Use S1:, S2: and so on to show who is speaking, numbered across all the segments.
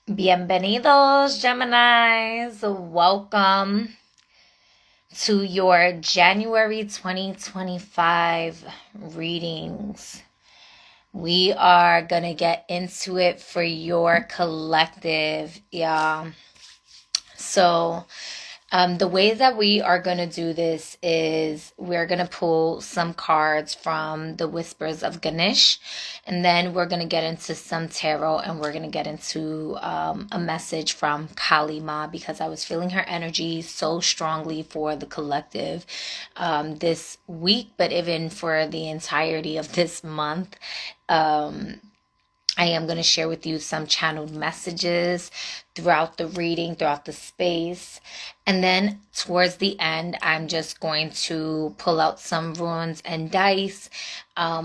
S1: Bienvenidos, Geminis. Welcome to your January 2025 readings. We are going to get into it for your collective, y'all. So, the way that we are going to do this is we're going to pull some cards from the Whispers of Ganesh, and then we're going to get into some tarot, and we're going to get into a message from Kali Ma, because I was feeling her energy so strongly for the collective this week, but even for the entirety of this month. I am going to share with you some channeled messages throughout the reading, throughout the space. And then towards the end, I'm just going to pull out some runes and dice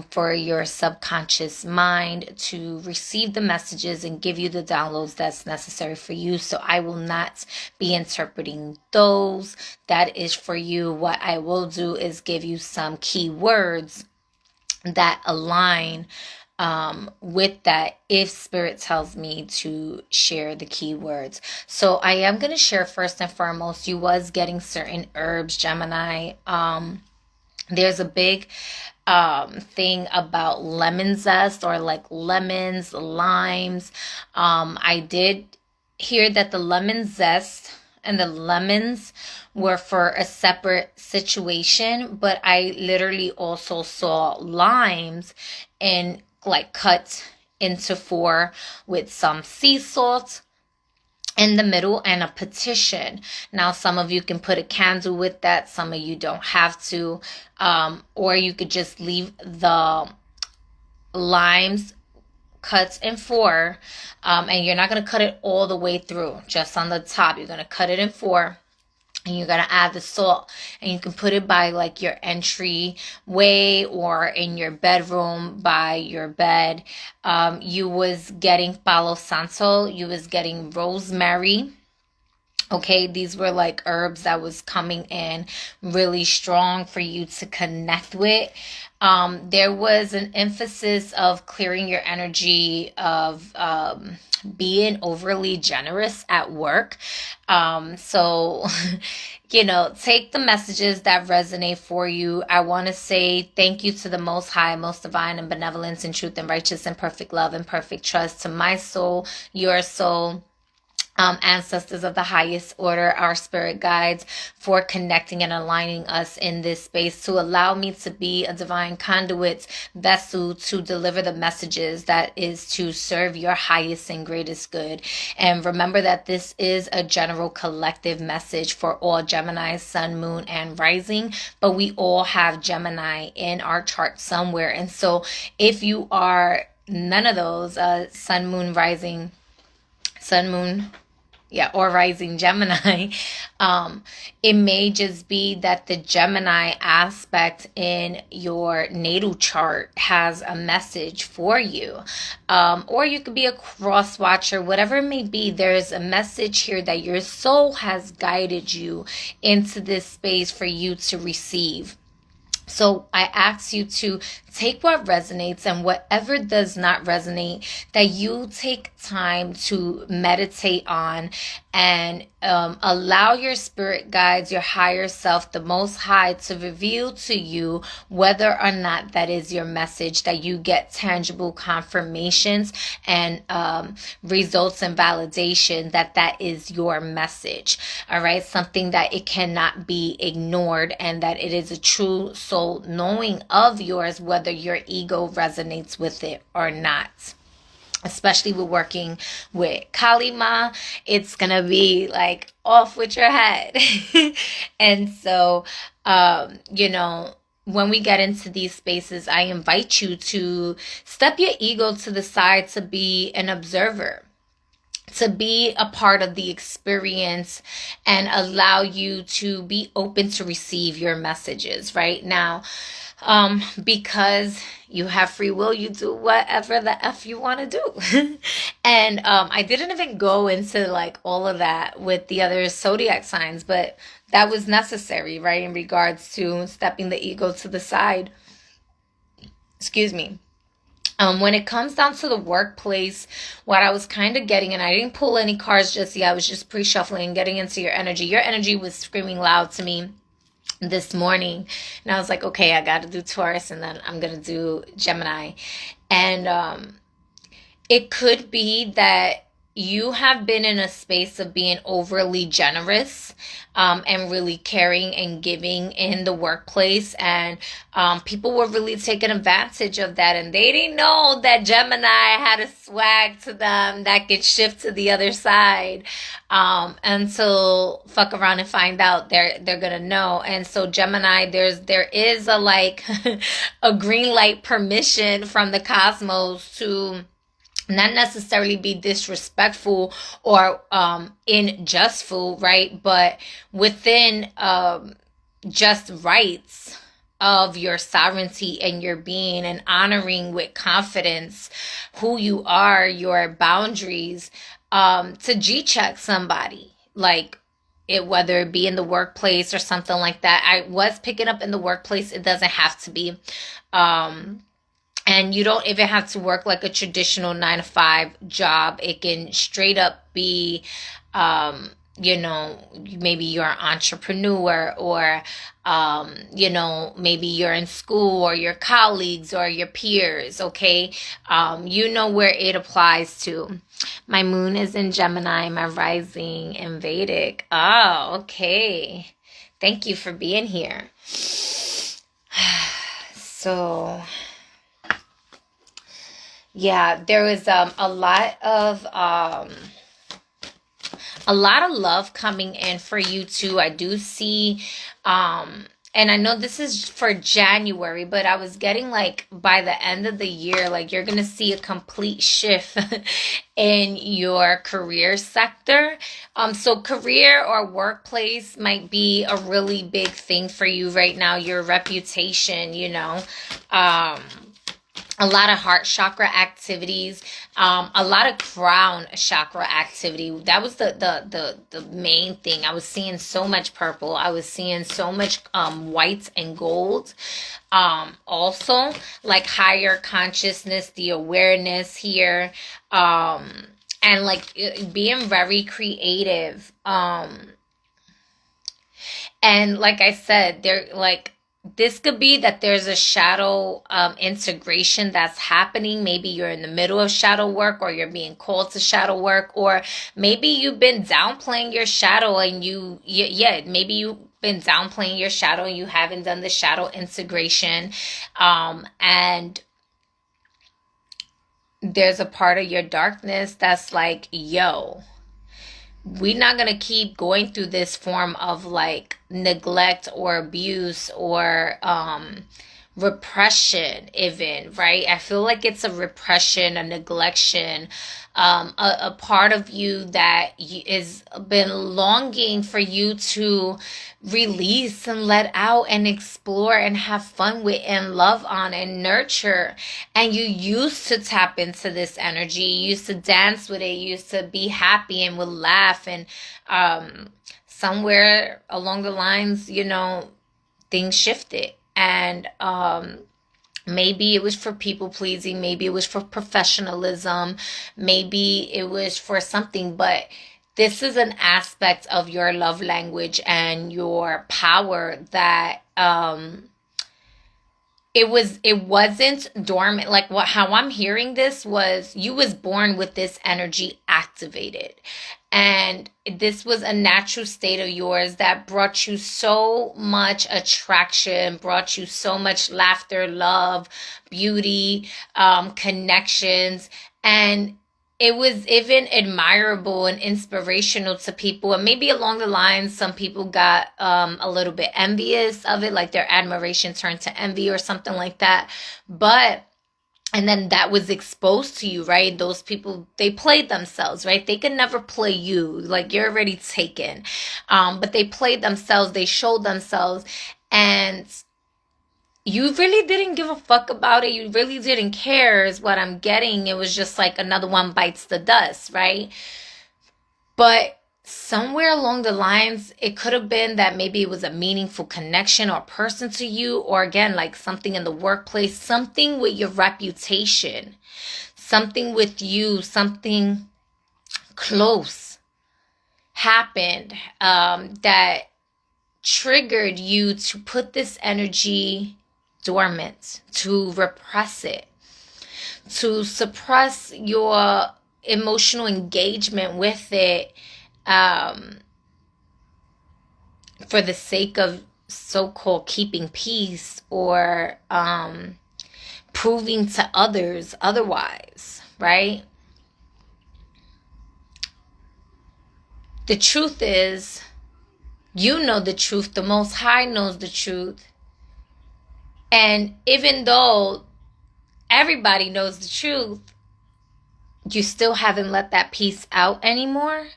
S1: for your subconscious mind to receive the messages and give you the downloads that's necessary for you. So I will not be interpreting those. That is for you. What I will do is give you some key words that align with that if spirit tells me to share the keywords. So I am going to share first and foremost, you was getting certain herbs, Gemini. There's a big thing about lemon zest, or like lemons, limes. I did hear that the lemon zest and the lemons were for a separate situation, but I literally also saw limes and like cut into four with some sea salt in the middle and a petition. Now, some of you can put a candle with that. Some of you don't have to. Or you could just leave the limes cut in four. And you're not going to cut it all the way through, just on the top. You're going to cut it in four. And you're going to add the salt, and you can put it by like your entry way or in your bedroom by your bed. You was getting Palo Santo. You was getting rosemary. Okay, these were like herbs that was coming in really strong for you to connect with. There was an emphasis of clearing your energy, of being overly generous at work. So, take the messages that resonate for you. I want to say thank you to the Most High, most divine and benevolence and truth and righteous and perfect love and perfect trust, to my soul, your soul, ancestors of the highest order, our spirit guides, for connecting and aligning us in this space to allow me to be a divine conduit vessel to deliver the messages that is to serve your highest and greatest good. And remember that this is a general collective message for all Gemini, sun, moon, and rising, but we all have Gemini in our chart somewhere. And so if you are none of those, sun, moon, rising, sun, moon, or rising Gemini, it may just be that the Gemini aspect in your natal chart has a message for you. Or you could be a cross watcher, whatever it may be. There's a message here that your soul has guided you into this space for you to receive. So I ask you to take what resonates, and whatever does not resonate, that you take time to meditate on and allow your spirit guides, your higher self, the Most High, to reveal to you whether or not that is your message, that you get tangible confirmations and results and validation that that is your message. All right. Something that it cannot be ignored, and that it is a true soul knowing of yours, whether your ego resonates with it or not. Especially with working with Kali Ma, it's gonna be like off with your head. And so, when we get into these spaces, I invite you to step your ego to the side, to be an observer, to be a part of the experience, and allow you to be open to receive your messages right now. Because you have free will, you do whatever the F you want to do. And I didn't even go into like all of that with the other zodiac signs, but that was necessary, right? In regards to stepping the ego to the side. Excuse me. When it comes down to the workplace, what I was kind of getting, and I didn't pull any cards just yet, I was just pre-shuffling and getting into your energy. Your energy was screaming loud to me this morning. And I was like, okay, I got to do Taurus and then I'm going to do Gemini. And it could be that you have been in a space of being overly generous and really caring and giving in the workplace. And people were really taking advantage of that. And they didn't know that Gemini had a swag to them that could shift to the other side. Until fuck around and find out, they're gonna know. And so Gemini, there is a like a green light permission from the cosmos to not necessarily be disrespectful or unjustful, right? But within just rights of your sovereignty and your being, and honoring with confidence who you are, your boundaries, to G-check somebody, like it, whether it be in the workplace or something like that. I was picking up in the workplace. It doesn't have to be. And you don't even have to work like a traditional 9-to-5 job. It can straight up be, maybe you're an entrepreneur, or, maybe you're in school, or your colleagues or your peers. Okay. Where it applies to. My moon is in Gemini, my rising in Vedic. Oh, okay. Thank you for being here. So, yeah, there was a lot of love coming in for you too. I do see, and I know this is for January, but I was getting like by the end of the year, like you're gonna see a complete shift in your career sector. So career or workplace might be a really big thing for you right now. Your reputation, a lot of heart chakra activities, a lot of crown chakra activity. That was the main thing. I was seeing so much purple. I was seeing so much white and gold. Also, like higher consciousness, the awareness here, and like being very creative. And like I said, they're like, this could be that there's a shadow integration that's happening. Maybe you're in the middle of shadow work, or you're being called to shadow work, or maybe you've been downplaying your shadow and maybe you've been downplaying your shadow and you haven't done the shadow integration. And there's a part of your darkness that's like, yo, we're not going to keep going through this form of like neglect or abuse or repression even, right? I feel like it's a repression, a neglection, a part of you that is been longing for you to release and let out and explore and have fun with and love on and nurture. And you used to tap into this energy, you used to dance with it, you used to be happy and would laugh. And somewhere along the lines, things shifted. And maybe it was for people pleasing, maybe it was for professionalism, maybe it was for something, but this is an aspect of your love language and your power that it wasn't dormant. Like how I'm hearing this was, you was born with this energy activated. And this was a natural state of yours that brought you so much attraction, brought you so much laughter, love, beauty, connections. And it was even admirable and inspirational to people. And maybe along the lines, some people got a little bit envious of it, like their admiration turned to envy or something like that. And then that was exposed to you, right? Those people, they played themselves, right? They could never play you. Like, you're already taken. But they played themselves. They showed themselves. And you really didn't give a fuck about it. You really didn't care is what I'm getting. It was just like another one bites the dust, right? But somewhere along the lines, it could have been that maybe it was a meaningful connection or person to you, or again, like something in the workplace, something with your reputation, something with you, something close happened that triggered you to put this energy dormant, to repress it, to suppress your emotional engagement with it, for the sake of so-called keeping peace, or proving to others otherwise, right? The truth is, you know the truth. The Most High knows the truth. And even though everybody knows the truth, you still haven't let that piece out anymore.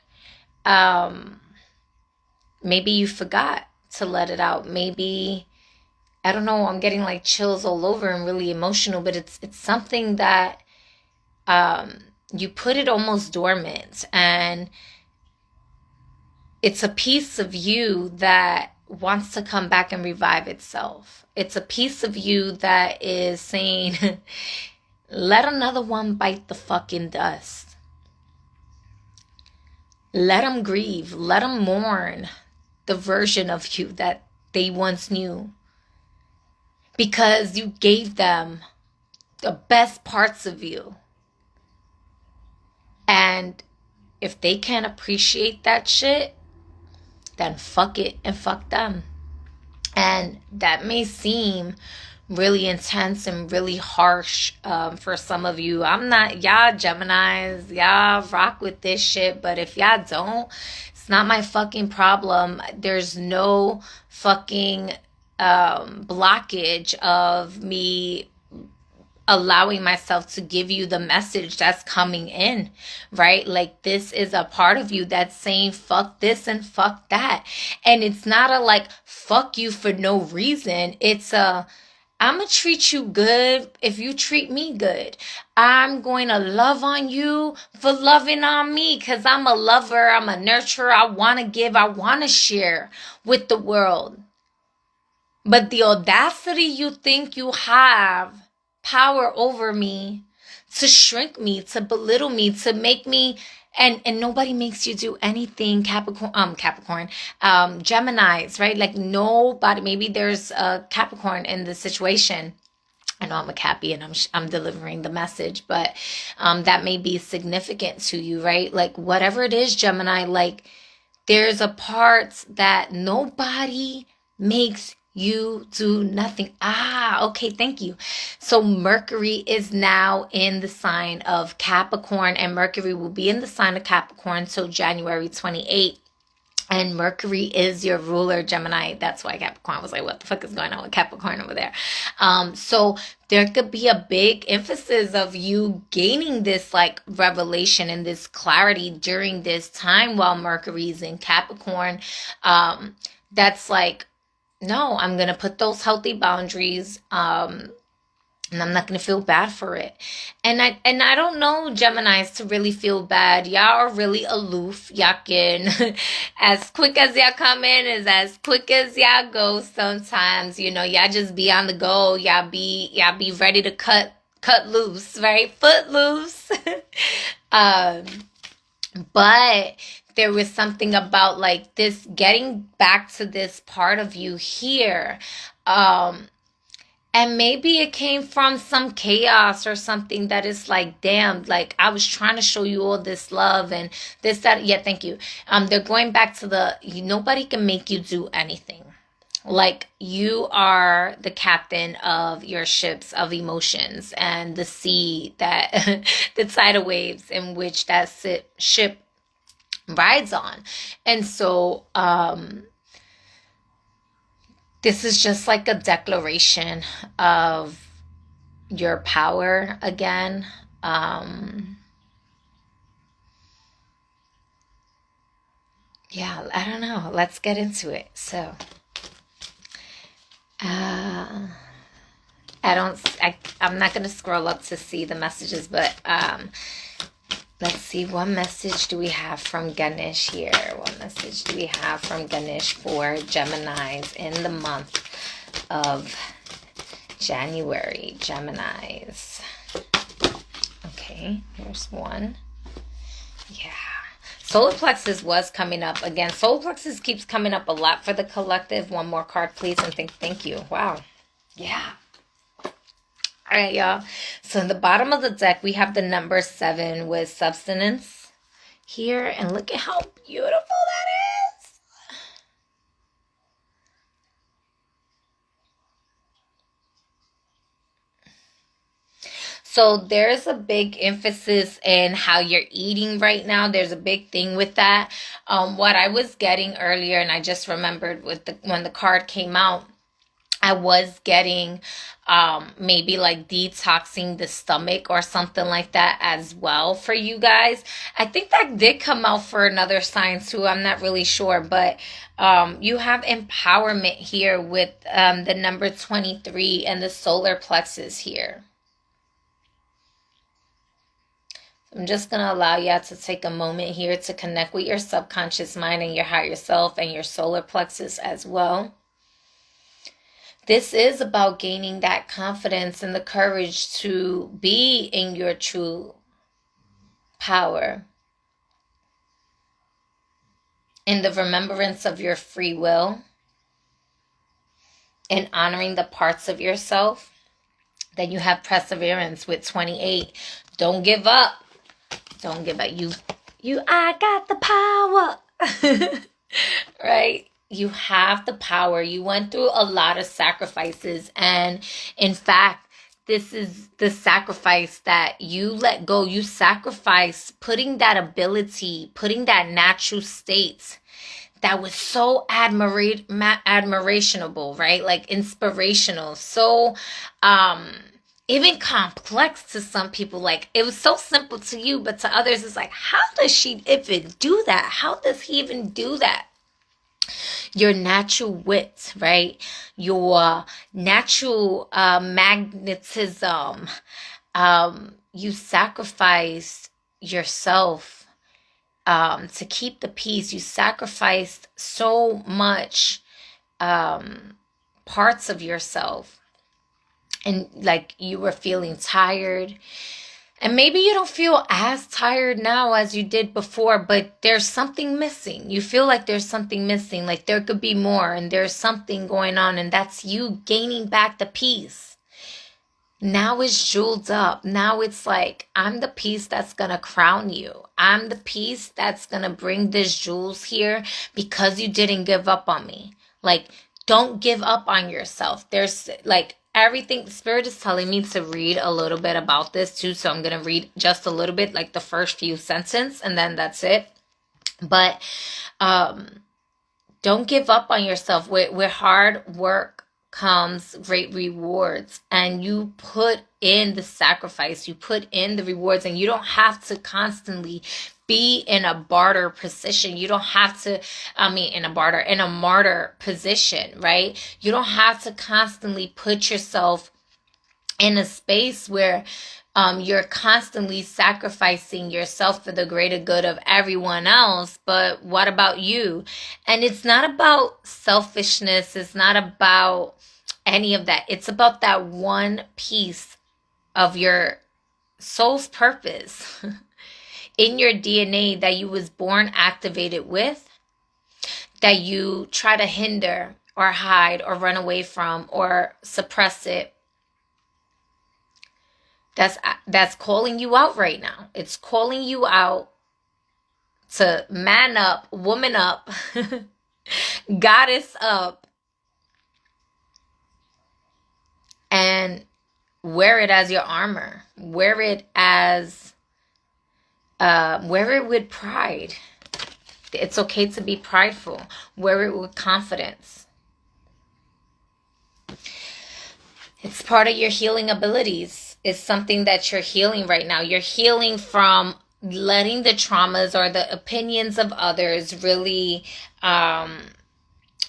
S1: Maybe you forgot to let it out. Maybe, I don't know, I'm getting like chills all over and really emotional, but it's something that you put it almost dormant, and it's a piece of you that wants to come back and revive itself. It's a piece of you that is saying, let another one bite the fucking dust. Let them grieve. Let them mourn the version of you that they once knew. Because you gave them the best parts of you. And if they can't appreciate that shit, then fuck it and fuck them. And that may seem really intense and really harsh for some of you. I'm not, y'all Geminis, y'all rock with this shit, but if y'all don't, it's not my fucking problem. There's no fucking blockage of me allowing myself to give you the message that's coming in, right? Like, this is a part of you that's saying fuck this and fuck that. And it's not a like fuck you for no reason. It's a, I'm gonna treat you good if you treat me good. I'm going to love on you for loving on me, because I'm a lover, I'm a nurturer. I want to give, I want to share with the world. But the audacity you think you have power over me, to shrink me, to belittle me, to make me, and nobody makes you do anything, Capricorn, Geminis, right? Like, nobody. Maybe there's a Capricorn in the situation. I know I'm a Cappy and I'm delivering the message, but that may be significant to you, right? Like, whatever it is, Gemini, like, there's a part that nobody makes you do nothing. Okay, thank you. So Mercury is now in the sign of Capricorn, and Mercury will be in the sign of Capricorn till January 28th. And Mercury is your ruler, Gemini. That's why Capricorn was like, what the fuck is going on with Capricorn over there? So there could be a big emphasis of you gaining this like revelation and this clarity during this time while Mercury is in Capricorn. That's like, no, I'm going to put those healthy boundaries, and I'm not going to feel bad for it. And I don't know Geminis to really feel bad. Y'all are really aloof. Y'all can, as quick as y'all come in is as quick as y'all go sometimes. You know, y'all just be on the go. Y'all be ready to cut loose, right? Foot loose. But there was something about like this, getting back to this part of you here. And maybe it came from some chaos or something that is like, damn, like I was trying to show you all this love and this, that. Yeah, thank you. They're going back to nobody can make you do anything. Like, you are the captain of your ships of emotions and the sea that, the tidal waves in which that ship rides on. And so, this is just like a declaration of your power again. Yeah, I don't know. Let's get into it. So, I'm not going to scroll up to see the messages, but Let's see, what message do we have from Ganesh here? What message do we have from Ganesh for Geminis in the month of January? Geminis. Okay, here's one. Yeah. Solar plexus was coming up again. Solar plexus keeps coming up a lot for the collective. One more card, please, and thank you. Wow. Yeah. All right, y'all. So in the bottom of the deck, we have the number 7 with substance here. And look at how beautiful that is. So there's a big emphasis in how you're eating right now. There's a big thing with that. What I was getting earlier, and I just remembered when the card came out, I was getting maybe like detoxing the stomach or something like that as well for you guys. I think that did come out for another sign too. I'm not really sure, but you have empowerment here with the number 23 and the solar plexus here. I'm just going to allow you to take a moment here to connect with your subconscious mind and your higher self and your solar plexus as well. This is about gaining that confidence and the courage to be in your true power. In the remembrance of your free will. And honoring the parts of yourself. Then you have perseverance with 28. Don't give up. Don't give up. I got the power. Right? You have the power. You went through a lot of sacrifices. And in fact, this is the sacrifice that you let go. You sacrifice putting that ability, putting that natural state that was so admirationable, right? Like inspirational. So, even complex to some people. Like it was so simple to you, but to others it's like, how does she even do that? How does he even do that? Your natural wit, right? Your natural magnetism. You sacrificed yourself to keep the peace. You sacrificed so much parts of yourself. And like you were feeling tired. And maybe you don't feel as tired now as you did before, but there's something missing. You feel like there's something missing, like there could be more and there's something going on, and that's you gaining back the peace. Now it's jeweled up. Now it's like, I'm the piece that's going to crown you. I'm the piece that's going to bring this jewels here because you didn't give up on me. Like, don't give up on yourself. There's like, everything, Spirit is telling me to read a little bit about this too. So I'm going to read just a little bit, like the first few sentences, and then that's it. But don't give up on yourself. With hard work comes great rewards. And you put in the sacrifice. You put in the rewards. And you don't have to constantly be in a barter position. You don't have to, in a martyr position, right? You don't have to constantly put yourself in a space where you're constantly sacrificing yourself for the greater good of everyone else. But what about you? And it's not about selfishness. It's not about any of that. It's about that one piece of your soul's purpose in your DNA that you was born activated with, that you try to hinder or hide or run away from or suppress it. That's calling you out right now. It's calling you out to man up, woman up, goddess up, and wear it as your armor. Wear it with pride. It's okay to be prideful. Wear it with confidence. It's part of your healing abilities. It's something that you're healing right now. You're healing from letting the traumas or the opinions of others really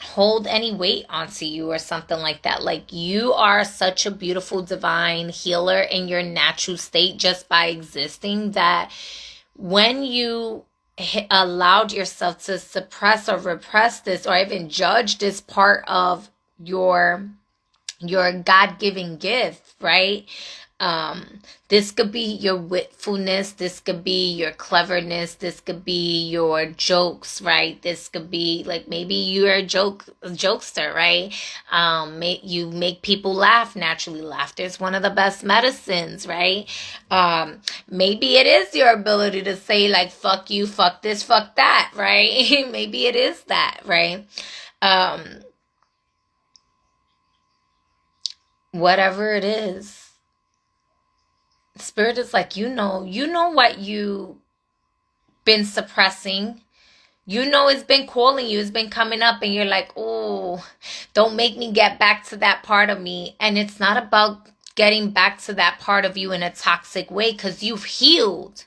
S1: hold any weight onto you or something like that. Like, you are such a beautiful divine healer in your natural state just by existing, that when you allowed yourself to suppress or repress this, or even judge this part of your God-given gift, right? This could be your witfulness, this could be your cleverness, this could be your jokes, right? This could be like, maybe you're a jokester, right? You make people laugh naturally. Laughter is one of the best medicines, right? Maybe it is your ability to say like, fuck you, fuck this, fuck that, right? Maybe it is that, right? Whatever it is, Spirit is like, you know what you been suppressing. You know it's been calling you, it's been coming up, and you're like, oh, don't make me get back to that part of me. And it's not about getting back to that part of you in a toxic way, because you've healed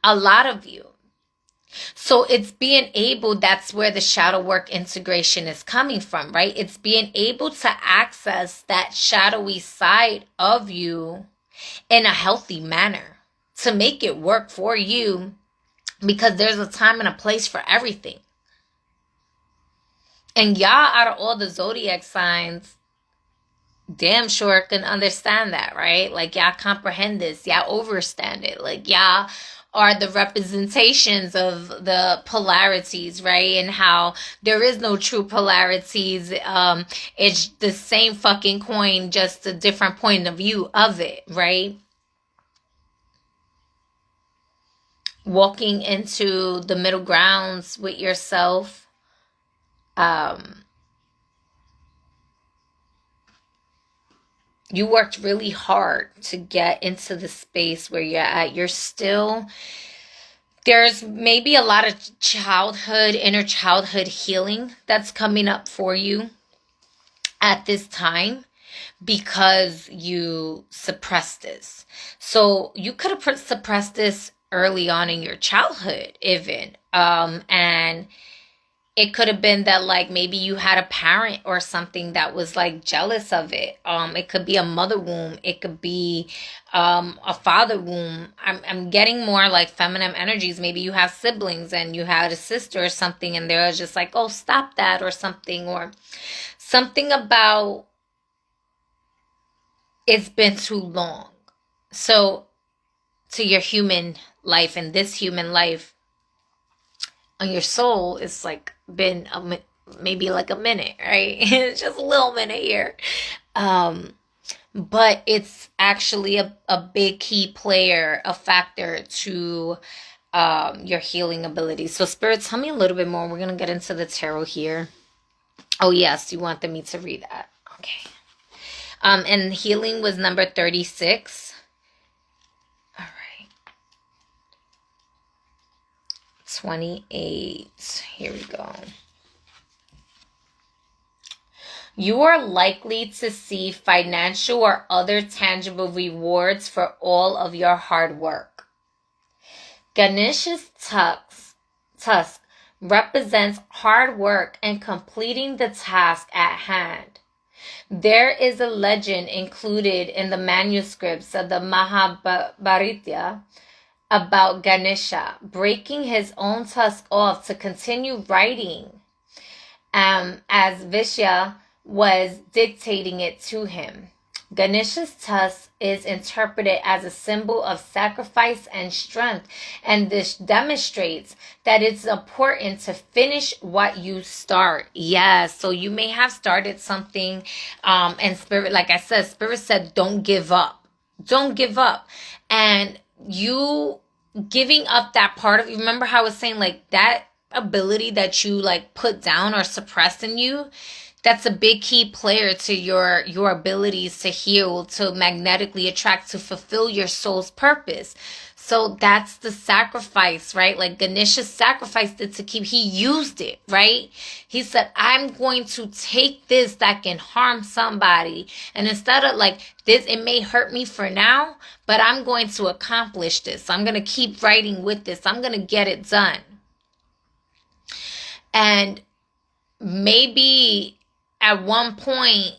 S1: a lot of you. So it's being able, that's where the shadow work integration is coming from, right? It's being able to access that shadowy side of you in a healthy manner to make it work for you, because there's a time and a place for everything. And y'all, out of all the zodiac signs, damn sure can understand that, right? Like, y'all comprehend this, y'all understand it. Like, y'all are the representations of the polarities, right? And how there is no true polarities. It's the same fucking coin, just a different point of view of it, right? Walking into the middle grounds with yourself. You worked really hard to get into the space where you're at. There's maybe a lot of inner childhood healing that's coming up for you at this time, because you suppressed this. So you could have suppressed this early on in your childhood even. And it could have been that, like, maybe you had a parent or something that was like jealous of it. It could be a mother womb. It could be a father womb. I'm getting more like feminine energies. Maybe you have siblings and you had a sister or something, and they're just like, oh, stop that, or something about it's been too long. So to your human life, and this human life on your soul, it's like been maybe like a minute, right? It's just a little minute here. But it's actually a big key player, a factor to your healing abilities. So Spirit, tell me a little bit more. We're going to get into the tarot here. Oh, yes, you wanted me to read that. Okay. And healing was number 36. All right. 28. Here we go. You are likely to see financial or other tangible rewards for all of your hard work. Ganesha's tusk represents hard work and completing the task at hand. There is a legend included in the manuscripts of the Mahabharata about Ganesha breaking his own tusk off to continue writing, as Vishya was dictating it to him. Ganesha's tusk is interpreted as a symbol of sacrifice and strength, and this demonstrates that it's important to finish what you start. Yes, so you may have started something, and Spirit, like I said, Spirit said, don't give up. Don't give up. And you giving up that part of you, remember how I was saying, like, that ability that you like put down or suppress in you, that's a big key player to your abilities to heal, to magnetically attract, to fulfill your soul's purpose. So that's the sacrifice, right? Like Ganesha sacrificed it to keep, he used it, right? He said, I'm going to take this that can harm somebody. And instead of like this, it may hurt me for now, but I'm going to accomplish this. I'm going to keep writing with this. I'm going to get it done. And maybe at one point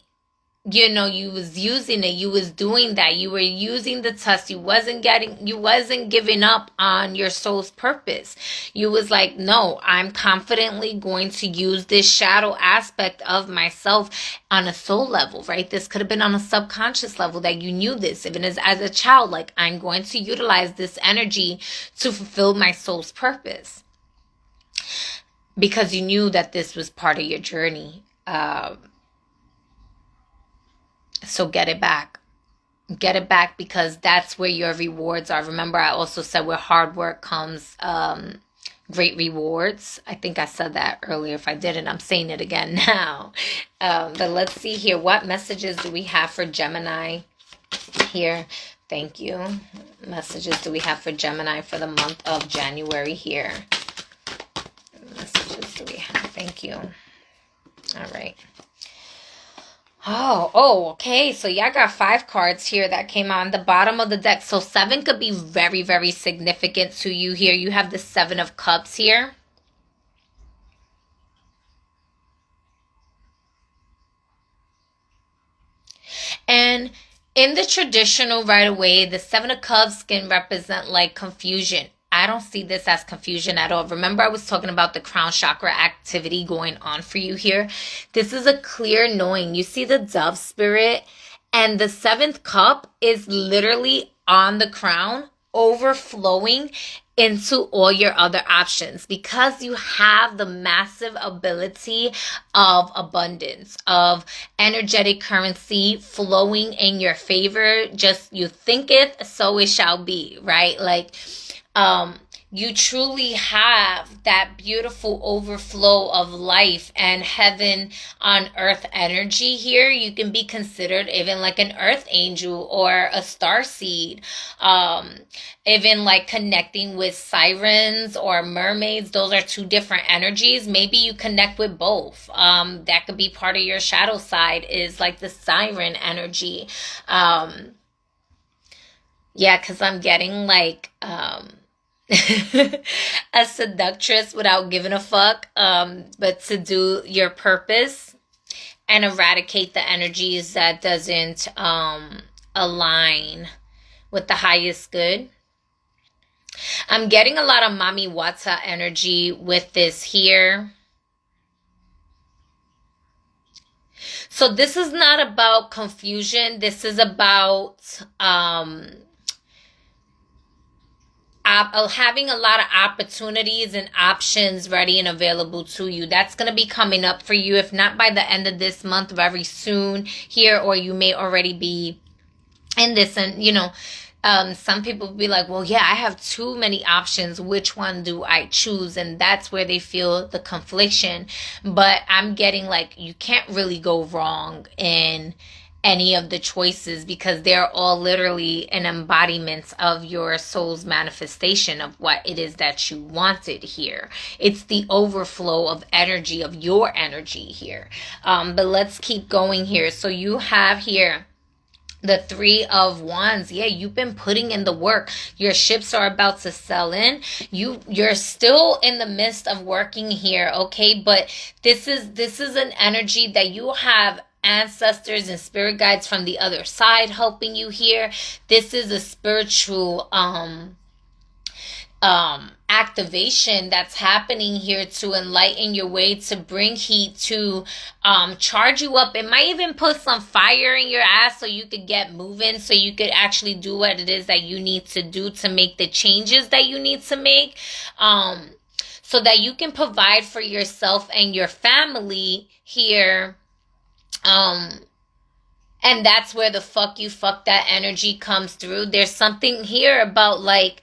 S1: you was using it, you was doing that, you were using the test, you wasn't giving up on your soul's purpose. You was like, no, I'm confidently going to use this shadow aspect of myself on a soul level, right? This could have been on a subconscious level that you knew this, even as a child, like, I'm going to utilize this energy to fulfill my soul's purpose, because you knew that this was part of your journey. So get it back. Get it back, because that's where your rewards are. Remember, I also said where hard work comes great rewards. I think I said that earlier. If I didn't, I'm saying it again now. But let's see here. What messages do we have for Gemini here? Thank you. Messages do we have for Gemini for the month of January here? Messages do we have? Thank you. All right. Oh, okay. So y'all got 5 cards here that came on the bottom of the deck. So 7 could be very, very significant to you here. You have the 7 of Cups here. And in the traditional right away, the 7 of Cups can represent like confusion. I don't see this as confusion at all. Remember, I was talking about the crown chakra activity going on for you here. This is a clear knowing. You see the dove spirit, and the 7th cup is literally on the crown, overflowing into all your other options, because you have the massive ability of abundance, of energetic currency flowing in your favor. Just you thinketh, so it shall be, right? Like, you truly have that beautiful overflow of life and heaven on earth energy here. You can be considered even like an earth angel or a star seed. Even like connecting with sirens or mermaids. Those are 2 different energies. Maybe you connect with both. That could be part of your shadow side, is like the siren energy. Yeah, because I'm getting like a seductress without giving a fuck, but to do your purpose and eradicate the energies that doesn't align with the highest good. I'm getting a lot of Mami Wata energy with this here. So this is not about confusion. This is about having a lot of opportunities and options ready and available to you. That's going to be coming up for you, if not by the end of this month, very soon here, or you may already be in this. And, some people will be like, well, yeah, I have too many options. Which one do I choose? And that's where they feel the confliction. But I'm getting like, you can't really go wrong in any of the choices, because they're all literally an embodiment of your soul's manifestation of what it is that you wanted here. It's the overflow of energy, of your energy here. But let's keep going here. So you have here the 3 of Wands. Yeah, you've been putting in the work. Your ships are about to sell in. You're still in the midst of working here, okay? But this is an energy that you have ancestors and spirit guides from the other side helping you here. This is a spiritual activation that's happening here to enlighten your way, to bring heat, to charge you up. It might even put some fire in your ass so you could get moving, so you could actually do what it is that you need to do to make the changes that you need to make, so that you can provide for yourself and your family here. And that's where the fuck that energy comes through. There's something here about like,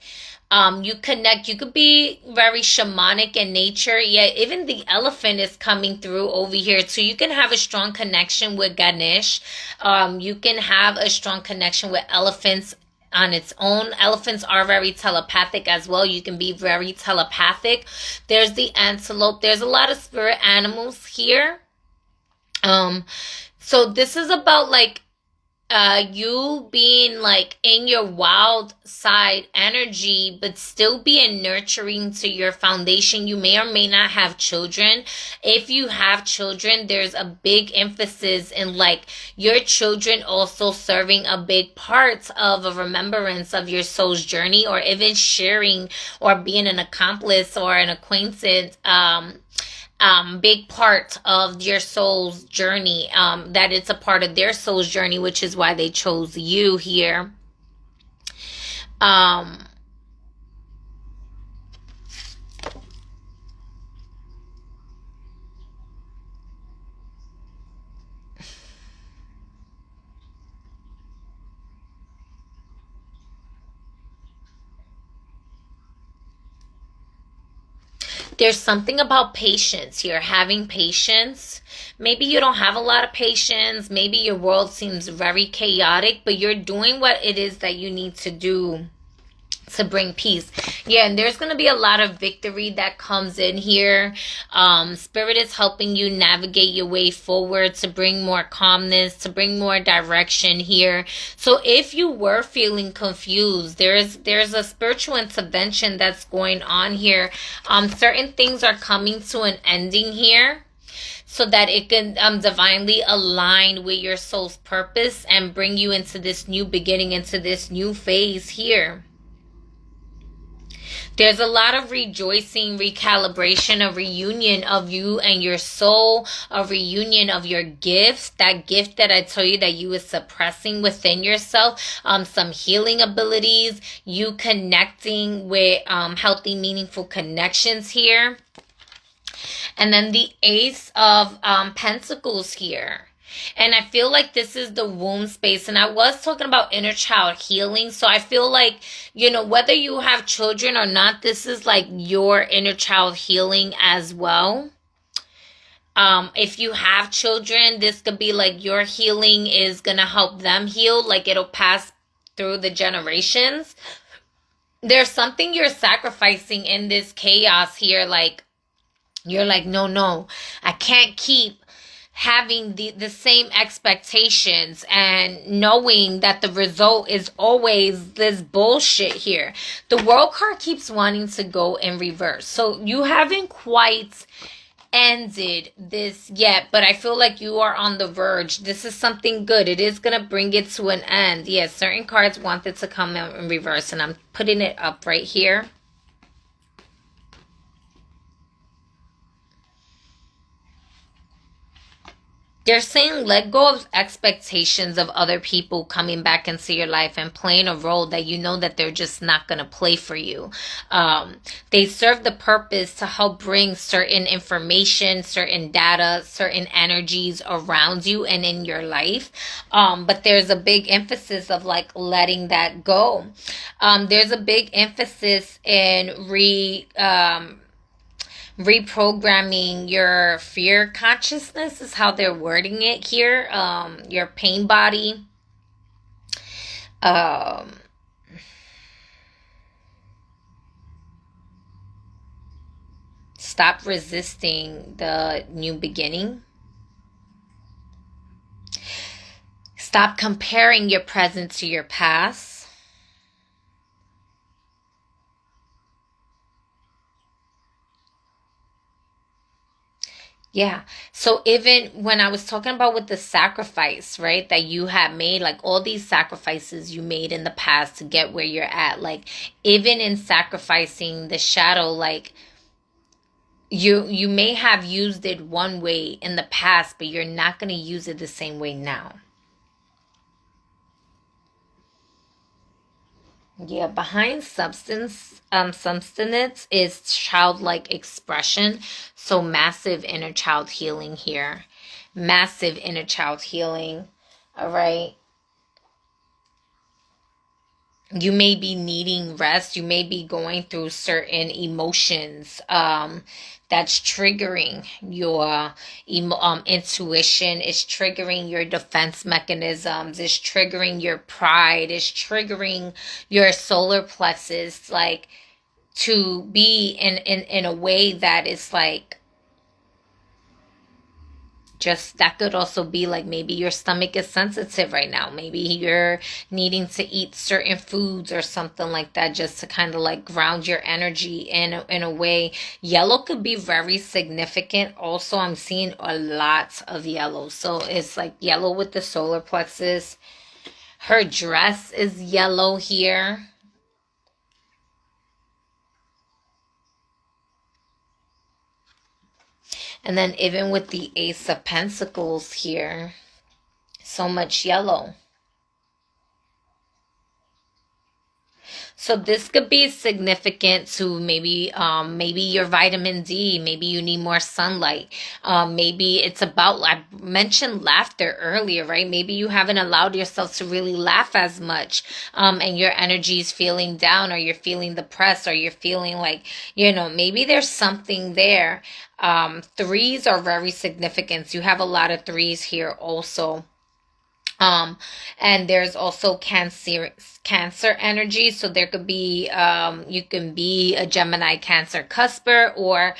S1: you connect, you could be very shamanic in nature. Yeah, even the elephant is coming through over here too. You can have a strong connection with Ganesh. You can have a strong connection with elephants on its own. Elephants are very telepathic as well. You can be very telepathic. There's the antelope. There's a lot of spirit animals here. So this is about like you being like in your wild side energy, but still being nurturing to your foundation. You may or may not have children. If you have children, there's a big emphasis in like your children also serving a big part of a remembrance of your soul's journey, or even sharing or being an accomplice or an acquaintance, big part of your soul's journey, that it's a part of their soul's journey, which is why they chose you here. There's something about patience here, having patience. Maybe you don't have a lot of patience. Maybe your world seems very chaotic, but you're doing what it is that you need to do to bring peace. Yeah, and there's going to be a lot of victory that comes in here. Spirit is helping you navigate your way forward to bring more calmness, to bring more direction here. So if you were feeling confused, there's a spiritual intervention that's going on here. Certain things are coming to an ending here, so that it can divinely align with your soul's purpose and bring you into this new beginning, into this new phase here. There's a lot of rejoicing, recalibration, a reunion of you and your soul, a reunion of your gifts, that gift that I told you that you were suppressing within yourself, some healing abilities, you connecting with healthy, meaningful connections here. And then the Ace of Pentacles here. And I feel like this is the womb space. And I was talking about inner child healing. So I feel like, whether you have children or not, this is like your inner child healing as well. If you have children, this could be like your healing is going to help them heal. Like it'll pass through the generations. There's something you're sacrificing in this chaos here. Like, you're like, no, I can't keep having the same expectations and knowing that the result is always this bullshit here. The World card keeps wanting to go in reverse. So you haven't quite ended this yet, but I feel like you are on the verge. This is something good. It is going to bring it to an end. Yes, certain cards want it to come out in reverse, and I'm putting it up right here. They're saying let go of expectations of other people coming back into your life and playing a role that you know that they're just not going to play for you. They serve the purpose to help bring certain information, certain data, certain energies around you and in your life. But there's a big emphasis of like letting that go. There's a big emphasis in reprogramming your fear consciousness is how they're wording it here. Your pain body. Stop resisting the new beginning. Stop comparing your present to your past. Yeah. So even when I was talking about with the sacrifice, right, that you have made, like all these sacrifices you made in the past to get where you're at, like even in sacrificing the shadow, like you may have used it one way in the past, but you're not going to use it the same way now. Yeah, behind substance is childlike expression. So massive inner child healing here. Massive inner child healing. All right. You may be needing rest. You may be going through certain emotions that's triggering your intuition. It's triggering your defense mechanisms. It's triggering your pride. It's triggering your solar plexus, like to be in a way that is like just, that could also be like maybe your stomach is sensitive right now. Maybe you're needing to eat certain foods or something like that, just to kind of like ground your energy in a way. Yellow could be very significant. Also, I'm seeing a lot of yellow. So it's like yellow with the solar plexus. Her dress is yellow here. And then even with the Ace of Pentacles here, so much yellow. So this could be significant to maybe your vitamin D. Maybe you need more sunlight. Maybe it's about, I mentioned laughter earlier, right? Maybe you haven't allowed yourself to really laugh as much, and your energy is feeling down, or you're feeling depressed, or you're feeling like, maybe there's something there. Threes are very significant. You have a lot of threes here also. And there's also cancer energy. So there could be, you can be a Gemini Cancer cusper, or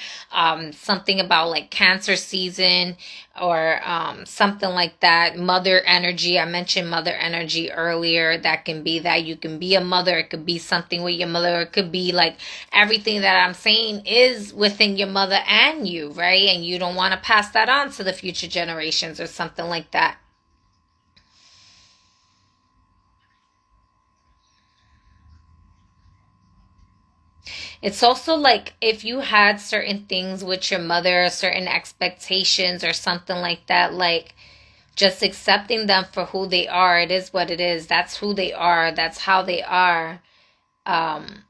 S1: something about like Cancer season, or something like that. Mother energy. I mentioned mother energy earlier. That can be that. You can be a mother. It could be something with your mother. It could be like everything that I'm saying is within your mother and you, right? And you don't want to pass that on to the future generations or something like that. It's also like if you had certain things with your mother, certain expectations or something like that, like just accepting them for who they are. It is what it is. That's who they are. That's how they are. Um,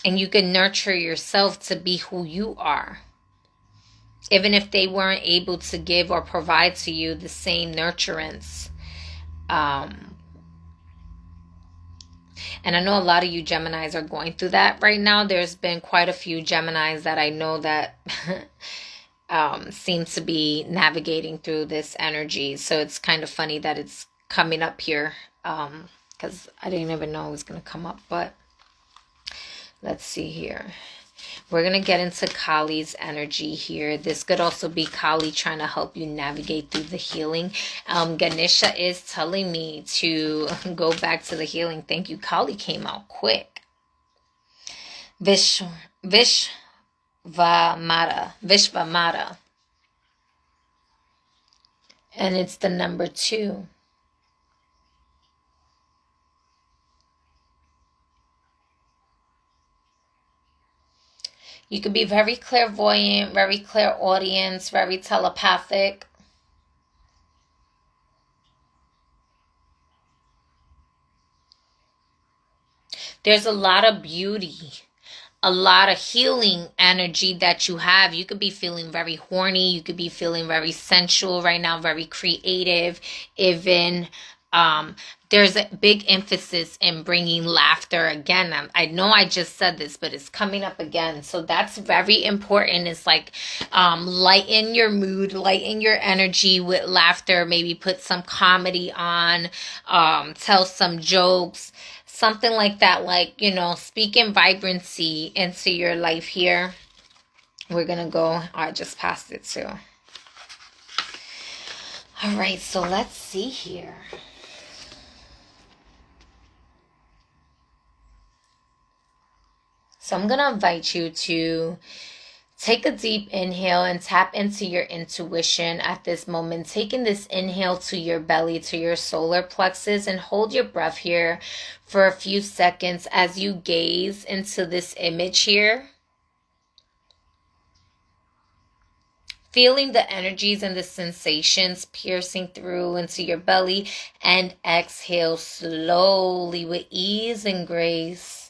S1: and you can nurture yourself to be who you are. Even if they weren't able to give or provide to you the same nurturance. And I know a lot of you Geminis are going through that right now. There's been quite a few Geminis that I know that seem to be navigating through this energy. So it's kind of funny that it's coming up here, because I didn't even know it was going to come up. But let's see here. We're going to get into Kali's energy here. This could also be Kali trying to help you navigate through the healing. Ganesha is telling me to go back to the healing. Thank you. Kali came out quick. Vishvamata. And it's the number 2. You could be very clairvoyant, very clairaudience, very telepathic. There's a lot of beauty, a lot of healing energy that you have. You could be feeling very horny. You could be feeling very sensual right now, very creative. Even there's a big emphasis in bringing laughter. Again, I know I just said this, but it's coming up again. So that's very important. It's like lighten your mood, lighten your energy with laughter. Maybe put some comedy on, tell some jokes. Something like that, like, speak in vibrancy into your life here. We're going to go. I just passed it too. All right, so let's see here. So I'm going to invite you to take a deep inhale and tap into your intuition at this moment. Taking this inhale to your belly, to your solar plexus, and hold your breath here for a few seconds as you gaze into this image here. Feeling the energies and the sensations piercing through into your belly, and exhale slowly with ease and grace.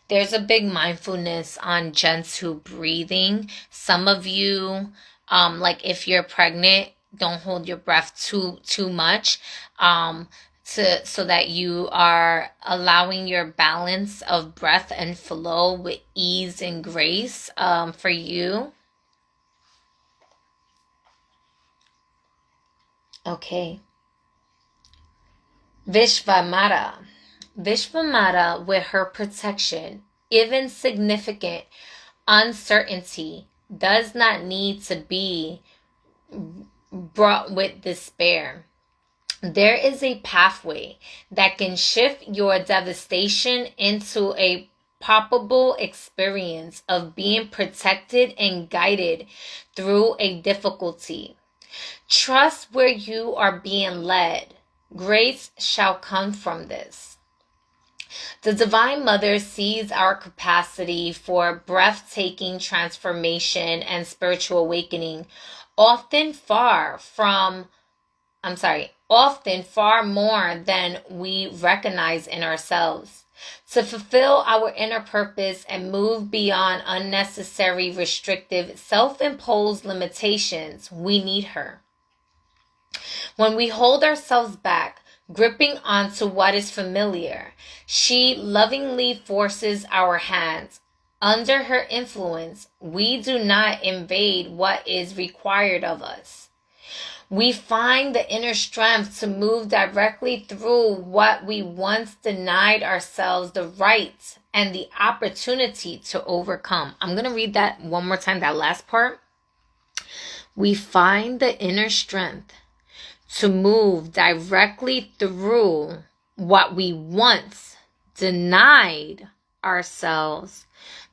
S1: There's a big mindfulness on gentle breathing. Some of you, like if you're pregnant, don't hold your breath too much, so that you are allowing your balance of breath and flow with ease and grace, for you. Okay. Vishvamata. Vishvamata, with her protection, even significant uncertainty, does not need to be brought with despair. There is a pathway that can shift your devastation into a palpable experience of being protected and guided through a difficulty. Trust where you are being led. Grace shall come from this. The Divine Mother sees our capacity for breathtaking transformation and spiritual awakening often far more than we recognize in ourselves. To fulfill our inner purpose and move beyond unnecessary, restrictive, self-imposed limitations, we need her. When we hold ourselves back, gripping onto what is familiar, she lovingly forces our hands. Under her influence, we do not invade what is required of us. We find the inner strength to move directly through what we once denied ourselves the right and the opportunity to overcome. I'm going to read that one more time, that last part. We find the inner strength to move directly through what we once denied ourselves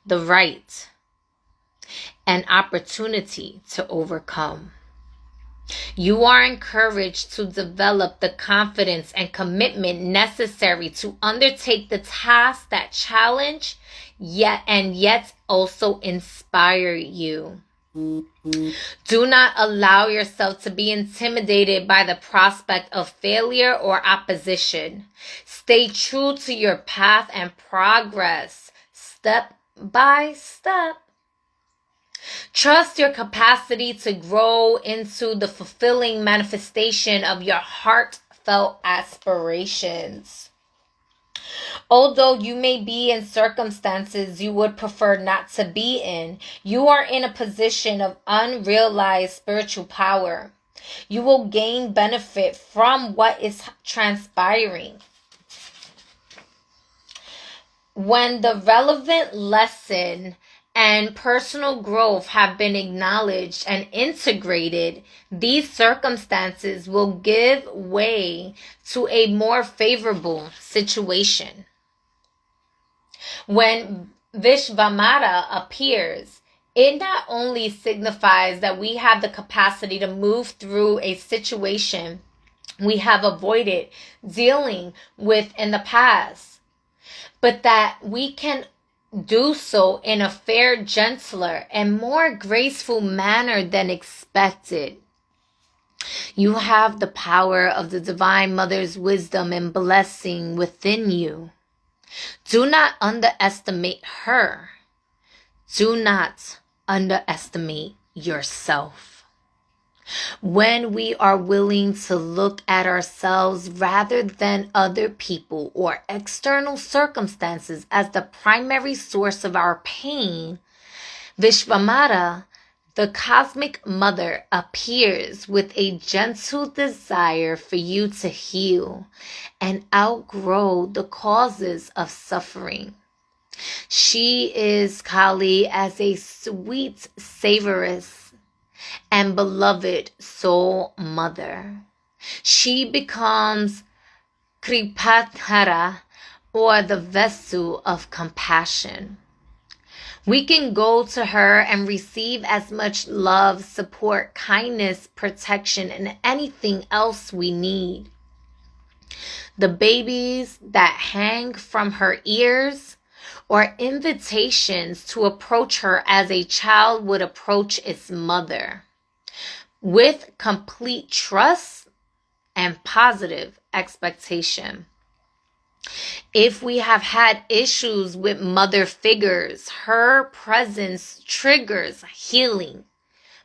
S1: the right and opportunity to overcome. You are encouraged to develop the confidence and commitment necessary to undertake the tasks that challenge yet also inspire you. Do not allow yourself to be intimidated by the prospect of failure or opposition. Stay true to your path and progress step by step. Trust your capacity to grow into the fulfilling manifestation of your heartfelt aspirations. Although you may be in circumstances you would prefer not to be in, you are in a position of unrealized spiritual power. You will gain benefit from what is transpiring. When the relevant lesson and personal growth have been acknowledged and integrated, these circumstances will give way to a more favorable situation. When Vishvamata appears, it not only signifies that we have the capacity to move through a situation we have avoided dealing with in the past, but that we can do so in a fair, gentler, and more graceful manner than expected. You have the power of the Divine Mother's wisdom and blessing within you. Do not underestimate her. Do not underestimate yourself. When we are willing to look at ourselves rather than other people or external circumstances as the primary source of our pain, Vishvamata, the cosmic mother, appears with a gentle desire for you to heal and outgrow the causes of suffering. She is Kali as a sweet, savorous, and beloved soul mother. She becomes Kripatara, or the vessel of compassion. We can go to her and receive as much love, support, kindness, protection, and anything else we need. The babies that hang from her ears or invitations to approach her as a child would approach its mother, with complete trust and positive expectation. If we have had issues with mother figures, her presence triggers healing.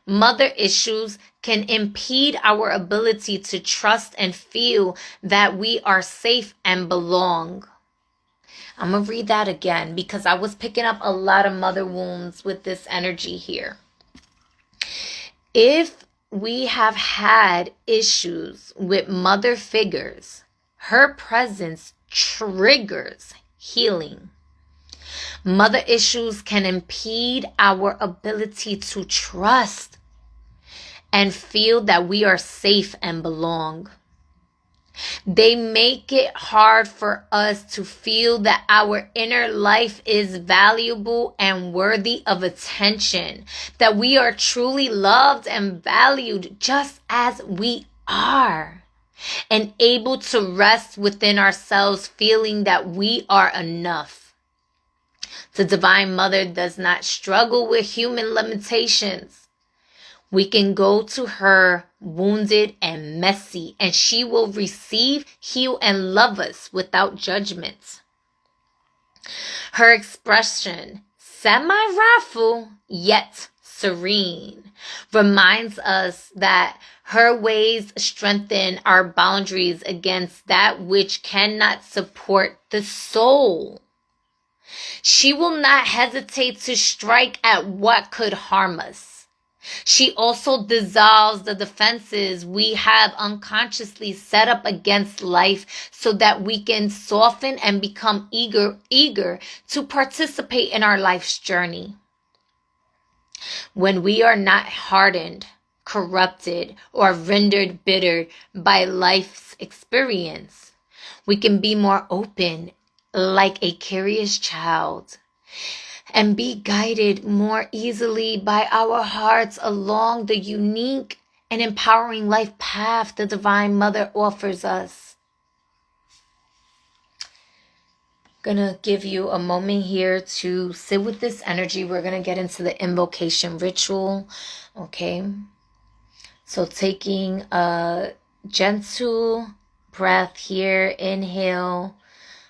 S1: Mother issues can impede our ability to trust and feel that we are safe and belong. I'm going to read that again because I was picking up a lot of mother wounds with this energy here. If we have had issues with mother figures, her presence triggers healing. Mother issues can impede our ability to trust and feel that we are safe and belong. They make it hard for us to feel that our inner life is valuable and worthy of attention, that we are truly loved and valued just as we are, and able to rest within ourselves, feeling that we are enough. The Divine Mother does not struggle with human limitations. We can go to her wounded and messy, and she will receive, heal, and love us without judgment. Her expression, semi-wrathful yet serene, reminds us that her ways strengthen our boundaries against that which cannot support the soul. She will not hesitate to strike at what could harm us. She also dissolves the defenses we have unconsciously set up against life so that we can soften and become eager to participate in our life's journey. When we are not hardened, corrupted, or rendered bitter by life's experience, we can be more open like a curious child, and be guided more easily by our hearts along the unique and empowering life path the Divine Mother offers us. Gonna give you a moment here to sit with this energy. We're gonna get into the invocation ritual, okay? So taking a gentle breath here, inhale,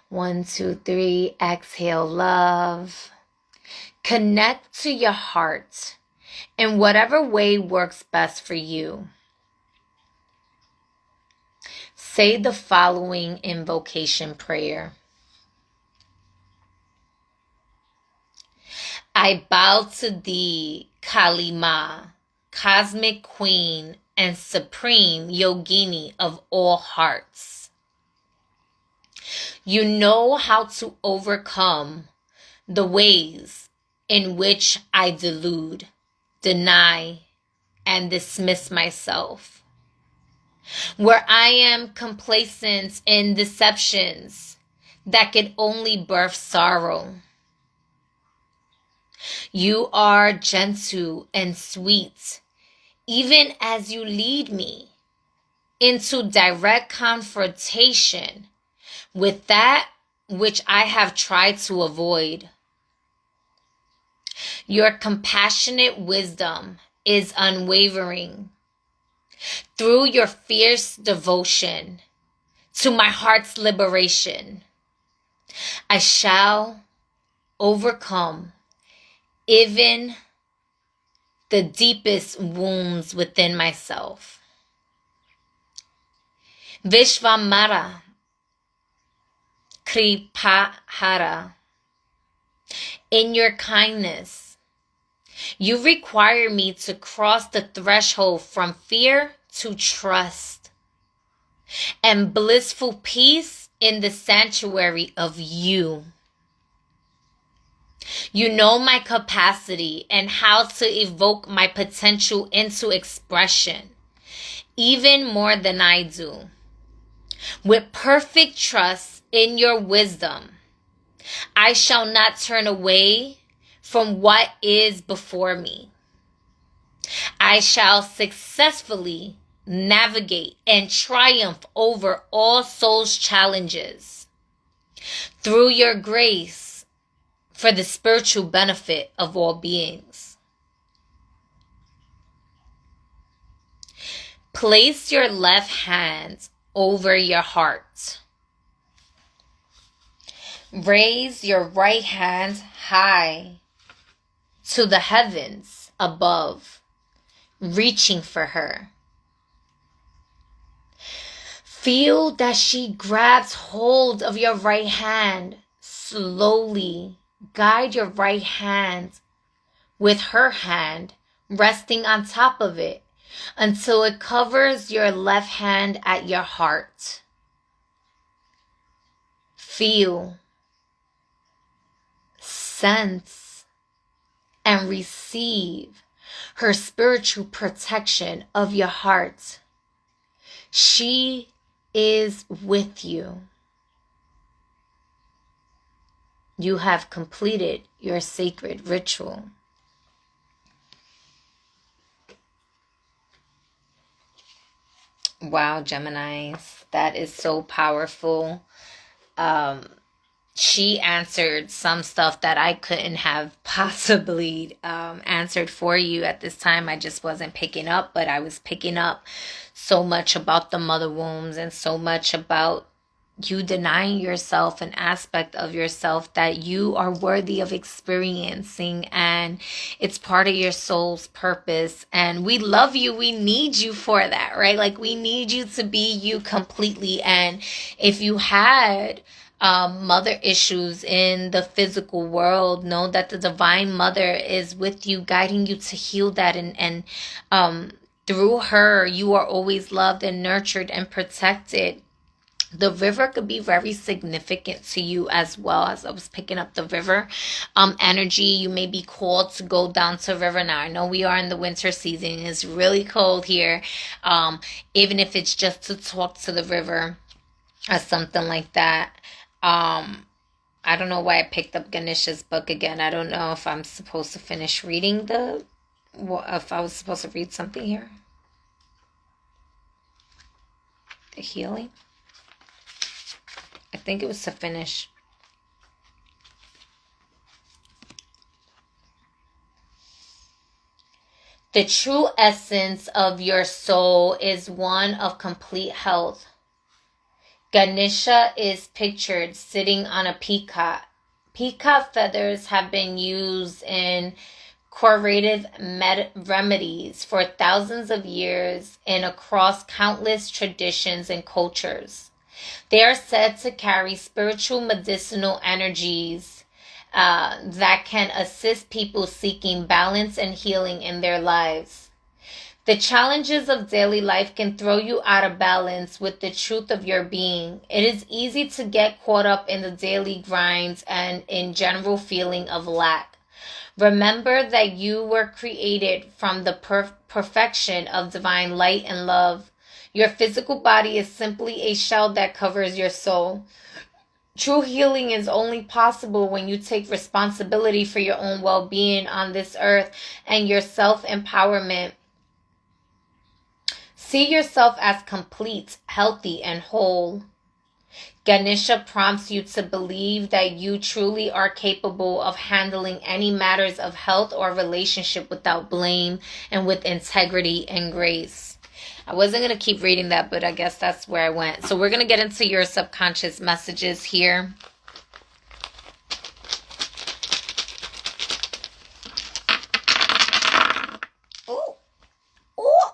S1: 1, 2, 3, exhale, love. Connect to your heart in whatever way works best for you. Say the following invocation prayer. I bow to thee, Kali Ma, cosmic queen and supreme yogini of all hearts. You know how to overcome the ways in which I delude, deny, and dismiss myself. Where I am complacent in deceptions that can only birth sorrow. You are gentle and sweet, even as you lead me into direct confrontation with that which I have tried to avoid. Your compassionate wisdom is unwavering. Through your fierce devotion to my heart's liberation, I shall overcome even the deepest wounds within myself. Vishvamara Kripahara. In your kindness, you require me to cross the threshold from fear to trust and blissful peace in the sanctuary of you. You know my capacity and how to evoke my potential into expression, even more than I do. With perfect trust in your wisdom, I shall not turn away from what is before me. I shall successfully navigate and triumph over all soul's challenges through your grace for the spiritual benefit of all beings. Place your left hand over your heart. Raise your right hand high to the heavens above, reaching for her. Feel that she grabs hold of your right hand. Slowly guide your right hand with her hand resting on top of it until it covers your left hand at your heart. feel, sense, and receive her spiritual protection of your heart. She is with you. You have completed your sacred ritual. Wow, Geminis, that is so powerful. She answered some stuff that I couldn't have possibly answered for you at this time. I just wasn't picking up, but I was picking up so much about the mother wombs and so much about you denying yourself an aspect of yourself that you are worthy of experiencing, and it's part of your soul's purpose. And we love you. We need you for that, right? Like, we need you to be you completely. And if you had mother issues in the physical world, know that the divine mother is with you, guiding you to heal that, and through her you are always loved and nurtured and protected. The river could be very significant to you as well. As I was picking up the river energy, you may be called to go down to river. Now, I know we are in the winter season. It's really cold here. Even if it's just to talk to the river or something like that. I don't know why I picked up Ganesha's book again. I don't know if I'm supposed to finish reading if I was supposed to read something here. The healing. I think it was to finish. The true essence of your soul is one of complete health. Ganesha is pictured sitting on a peacock. Peacock feathers have been used in curative remedies for thousands of years and across countless traditions and cultures. They are said to carry spiritual medicinal energies that can assist people seeking balance and healing in their lives. The challenges of daily life can throw you out of balance with the truth of your being. It is easy to get caught up in the daily grinds and in general feeling of lack. Remember that you were created from the perfection of divine light and love. Your physical body is simply a shell that covers your soul. True healing is only possible when you take responsibility for your own well-being on this earth and your self-empowerment. See yourself as complete, healthy, and whole. Ganesha prompts you to believe that you truly are capable of handling any matters of health or relationship without blame and with integrity and grace. I wasn't going to keep reading that, but I guess that's where I went. So we're going to get into your subconscious messages here. Ooh. Ooh.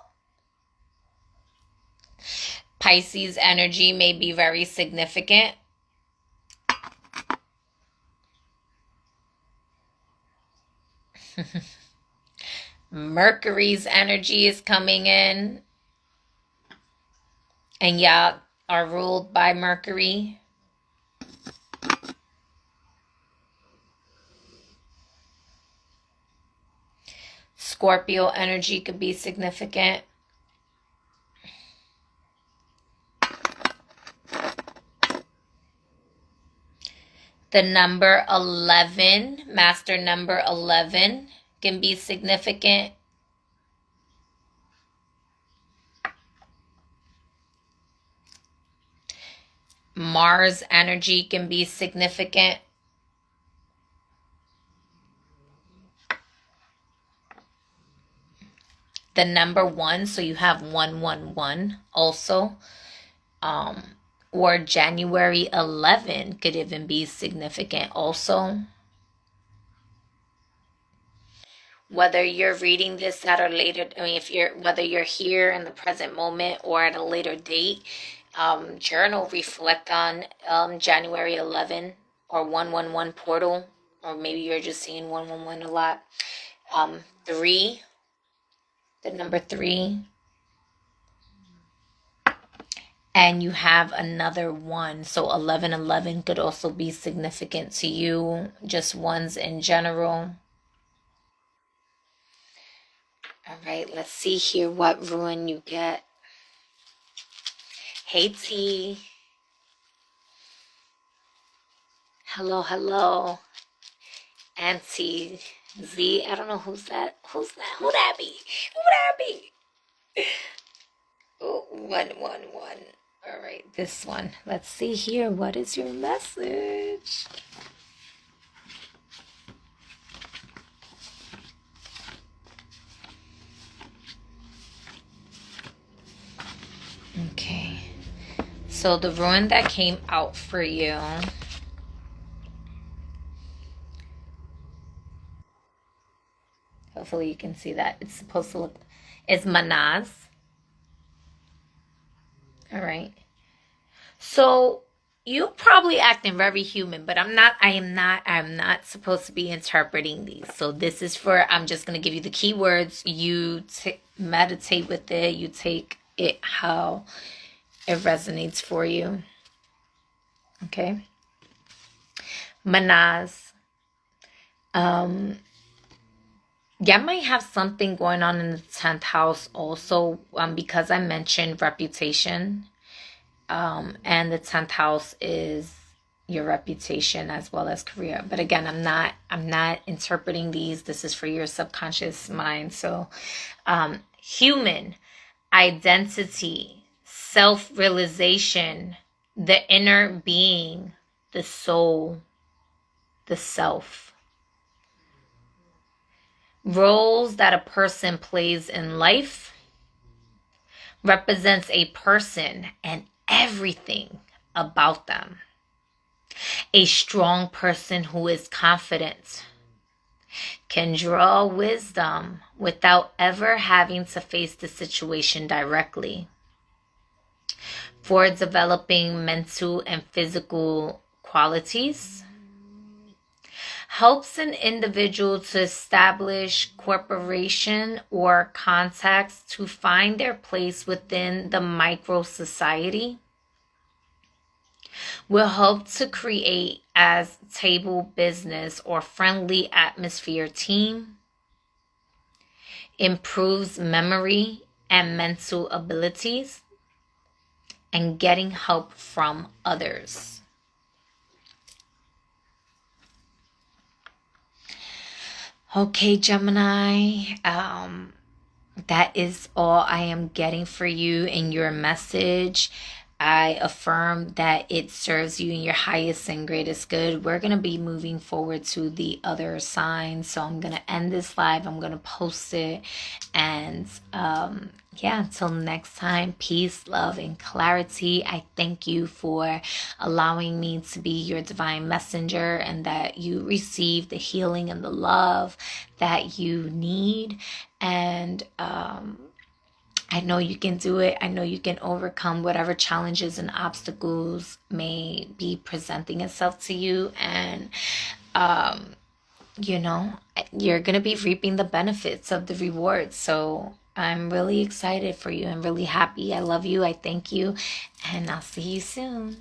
S1: Pisces energy may be very significant. Mercury's energy is coming in. And y'all are ruled by Mercury. Scorpio energy could be significant. The number 11, master number 11, can be significant. Mars energy can be significant. The number 1, so you have 111 also. Or January 11 could even be significant also. Whether you're reading this at a later, whether you're here in the present moment or at a later date, journal, reflect on January 11 or 111 portal, or maybe you're just seeing 111 a lot. 3, the number 3. And you have another one. So 1111 could also be significant to you, just ones in general. All right, let's see here what ruin you get. Hey T. Hello, hello. Auntie Z. I don't know who's that. Who's that? Who that be? Who that be? Oh, 111. All right, this one. Let's see here. What is your message? Okay. So the ruin that came out for you. Hopefully you can see that. It's supposed to look, it's Manaz. All right. So you probably acting very human, but I'm not supposed to be interpreting these. So this is for, I'm just going to give you the keywords. You meditate with it. You take it how it resonates for you. Okay. Manaz. Yeah, might have something going on in the 10th house also, because I mentioned reputation. And the 10th house is your reputation as well as career. But again, I'm not interpreting these. This is for your subconscious mind. So, human, identity, self-realization, the inner being, the soul, the self. Roles that a person plays in life represents a person and everything about them. A strong person who is confident can draw wisdom without ever having to face the situation directly. For developing mental and physical qualities. Helps an individual to establish cooperation or contacts to find their place within the micro society. Will help to create as table business or friendly atmosphere team. Improves memory and mental abilities. And getting help from others. Okay, Gemini, that is all I am getting for you in your message. I affirm that it serves you in your highest and greatest good. We're going to be moving forward to the other signs. So I'm going to end this live. I'm going to post it. And yeah, until next time, peace, love, and clarity. I thank you for allowing me to be your divine messenger and that you receive the healing and the love that you need. And I know you can do it. I know you can overcome whatever challenges and obstacles may be presenting itself to you. And, you know, you're going to be reaping the benefits of the rewards. So I'm really excited for you. I'm really happy. I love you. I thank you. And I'll see you soon.